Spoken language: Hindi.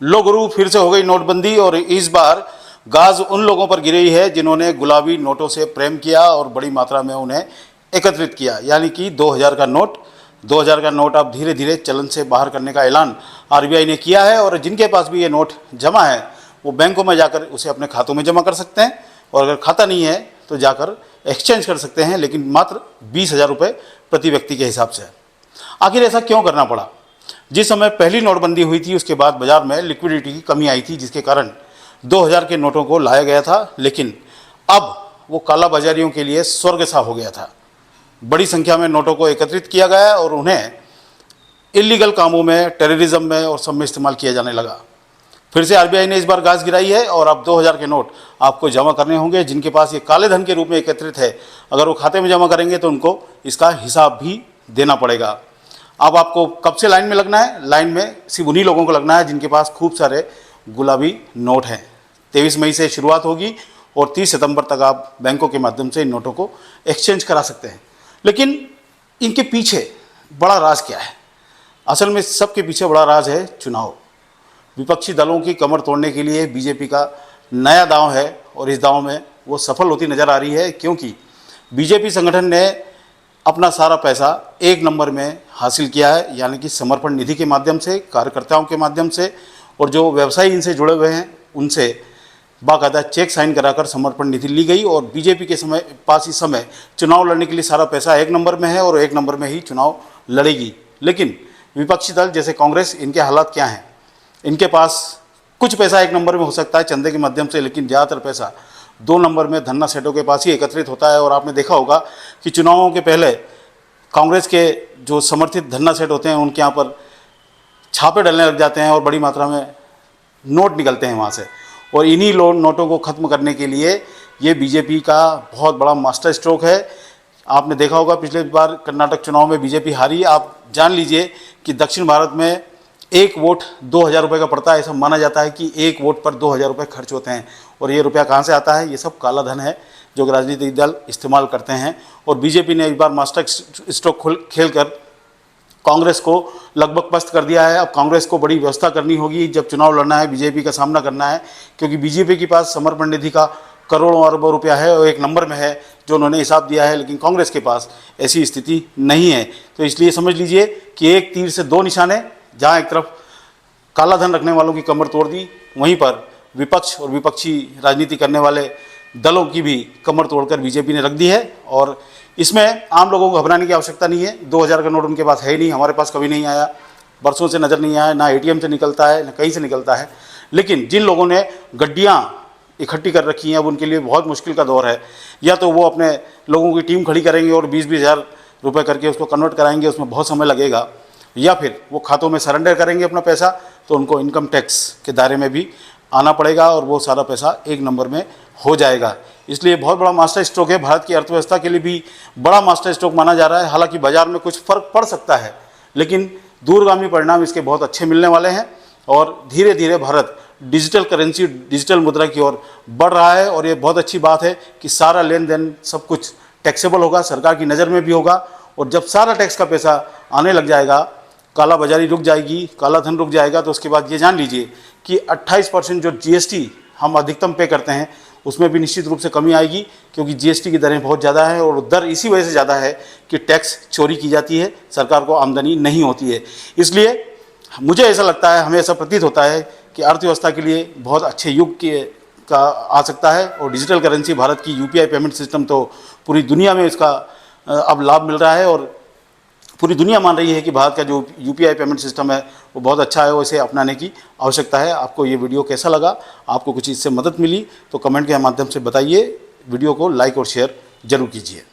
लो गुरु, फिर से हो गई नोटबंदी और इस बार गाज उन लोगों पर गिरी है जिन्होंने गुलाबी नोटों से प्रेम किया और बड़ी मात्रा में उन्हें एकत्रित किया। यानी कि 2000 का नोट अब धीरे धीरे चलन से बाहर करने का ऐलान आरबीआई ने किया है और जिनके पास भी ये नोट जमा है वो बैंकों में जाकर उसे अपने खातों में जमा कर सकते हैं और अगर खाता नहीं है तो जाकर एक्सचेंज कर सकते हैं, लेकिन मात्र 20,000 रुपये प्रति व्यक्ति के हिसाब से। आखिर ऐसा क्यों करना पड़ा? जिस समय पहली नोटबंदी हुई थी उसके बाद बाजार में लिक्विडिटी की कमी आई थी, जिसके कारण 2000 के नोटों को लाया गया था, लेकिन अब वो कालाबाजारियों के लिए स्वर्ग सा हो गया था। बड़ी संख्या में नोटों को एकत्रित किया गया और उन्हें इलीगल कामों में, टेररिज्म में और सब में इस्तेमाल किया जाने लगा। फिर से आरबीआई ने इस बार गाज गिराई है और अब 2000 के नोट आपको जमा करने होंगे। जिनके पास ये काले धन के रूप में एकत्रित है, अगर वो खाते में जमा करेंगे तो उनको इसका हिसाब भी देना पड़ेगा। अब आपको कब से लाइन में लगना है? लाइन में सिर्फ उन्हीं लोगों को लगना है जिनके पास खूब सारे गुलाबी नोट हैं। 23 मई से शुरुआत होगी और 30 सितंबर तक आप बैंकों के माध्यम से इन नोटों को एक्सचेंज करा सकते हैं। लेकिन इनके पीछे बड़ा राज क्या है? असल में सबके पीछे बड़ा राज है चुनाव। विपक्षी दलों की कमर तोड़ने के लिए बीजेपी का नया दांव है और इस दांव में वो सफल होती नजर आ रही है, क्योंकि बीजेपी संगठन ने अपना सारा पैसा एक नंबर में हासिल किया है, यानी कि समर्पण निधि के माध्यम से, कार्यकर्ताओं के माध्यम से और जो व्यवसायी इनसे जुड़े हुए हैं उनसे बाकायदा चेक साइन कराकर समर्पण निधि ली गई और बीजेपी के पास इस समय चुनाव लड़ने के लिए सारा पैसा एक नंबर में है और एक नंबर में ही चुनाव लड़ेगी। लेकिन विपक्षी दल जैसे कांग्रेस, इनके हालात क्या हैं? इनके पास कुछ पैसा एक नंबर में हो सकता है चंदे के माध्यम से, लेकिन ज़्यादातर पैसा 2 नंबर में धन्ना सेठों के पास ही एकत्रित होता है। और आपने देखा होगा कि चुनावों के पहले कांग्रेस के जो समर्थित धन्ना सेठ होते हैं उनके यहाँ पर छापे डलने लग जाते हैं और बड़ी मात्रा में नोट निकलते हैं वहाँ से। और इन्हीं नोटों को ख़त्म करने के लिए ये बीजेपी का बहुत बड़ा मास्टर स्ट्रोक है। आपने देखा होगा पिछले बार कर्नाटक चुनाव में बीजेपी हारी। आप जान लीजिए कि दक्षिण भारत में एक वोट 2000 रुपये का पड़ता है। ऐसा माना जाता है कि एक वोट पर 2000 रुपये खर्च होते हैं। और ये रुपया कहाँ से आता है? ये सब काला धन है जो राजनीतिक दल इस्तेमाल करते हैं। और बीजेपी ने एक बार मास्टर स्ट्रोक खेल कर कांग्रेस को लगभग पस्त कर दिया है। अब कांग्रेस को बड़ी व्यवस्था करनी होगी जब चुनाव लड़ना है, बीजेपी का सामना करना है, क्योंकि बीजेपी के पास समर्पण निधि का करोड़ों अरबों रुपया है और एक नंबर में है जो उन्होंने हिसाब दिया है, लेकिन कांग्रेस के पास ऐसी स्थिति नहीं है। तो इसलिए समझ लीजिए कि एक तीर से 2 निशाने। जहाँ एक तरफ काला धन रखने वालों की कमर तोड़ दी, वहीं पर विपक्ष और विपक्षी राजनीति करने वाले दलों की भी कमर तोड़कर बीजेपी ने रख दी है। और इसमें आम लोगों को घबराने की आवश्यकता नहीं है। 2000 का नोट उनके पास है ही नहीं, हमारे पास कभी नहीं आया, बरसों से नज़र नहीं आया, ना एटीएम से निकलता है ना कहीं से निकलता है। लेकिन जिन लोगों ने गड्डियाँ इकट्ठी कर रखी हैं, अब उनके लिए बहुत मुश्किल का दौर है। या तो वो अपने लोगों की टीम खड़ी करेंगे और 20-20 हज़ार रुपये करके उसको कन्वर्ट कराएंगे, उसमें बहुत समय लगेगा, या फिर वो खातों में सरेंडर करेंगे अपना पैसा, तो उनको इनकम टैक्स के दायरे में भी आना पड़ेगा और वो सारा पैसा एक नंबर में हो जाएगा। इसलिए बहुत बड़ा मास्टर स्ट्रोक है। भारत की अर्थव्यवस्था के लिए भी बड़ा मास्टर स्ट्रोक माना जा रहा है। हालांकि बाजार में कुछ फ़र्क पड़ सकता है, लेकिन दूरगामी परिणाम इसके बहुत अच्छे मिलने वाले हैं और धीरे धीरे भारत डिजिटल करेंसी, डिजिटल मुद्रा की ओर बढ़ रहा है। और ये बहुत अच्छी बात है कि सारा लेन देन सब कुछ टैक्सेबल होगा, सरकार की नज़र में भी होगा। और जब सारा टैक्स का पैसा आने लग जाएगा, काला बाजारी रुक जाएगी, काला धन रुक जाएगा, तो उसके बाद ये जान लीजिए कि 28% जो जीएसटी हम अधिकतम पे करते हैं उसमें भी निश्चित रूप से कमी आएगी, क्योंकि जीएसटी की दरें बहुत ज़्यादा है और दर इसी वजह से ज़्यादा है कि टैक्स चोरी की जाती है, सरकार को आमदनी नहीं होती है। इसलिए मुझे ऐसा लगता है, हमें ऐसा प्रतीत होता है कि अर्थव्यवस्था के लिए बहुत अच्छे युग का आ सकता है। और डिजिटल करेंसी, भारत की यूपीआई पेमेंट सिस्टम तो पूरी दुनिया में इसका अब लाभ मिल रहा है और पूरी दुनिया मान रही है कि भारत का जो यूपीआई पेमेंट सिस्टम है वो बहुत अच्छा है, वो इसे अपनाने की आवश्यकता है। आपको ये वीडियो कैसा लगा? आपको कुछ इससे मदद मिली तो कमेंट के माध्यम से बताइए। वीडियो को लाइक और शेयर जरूर कीजिए।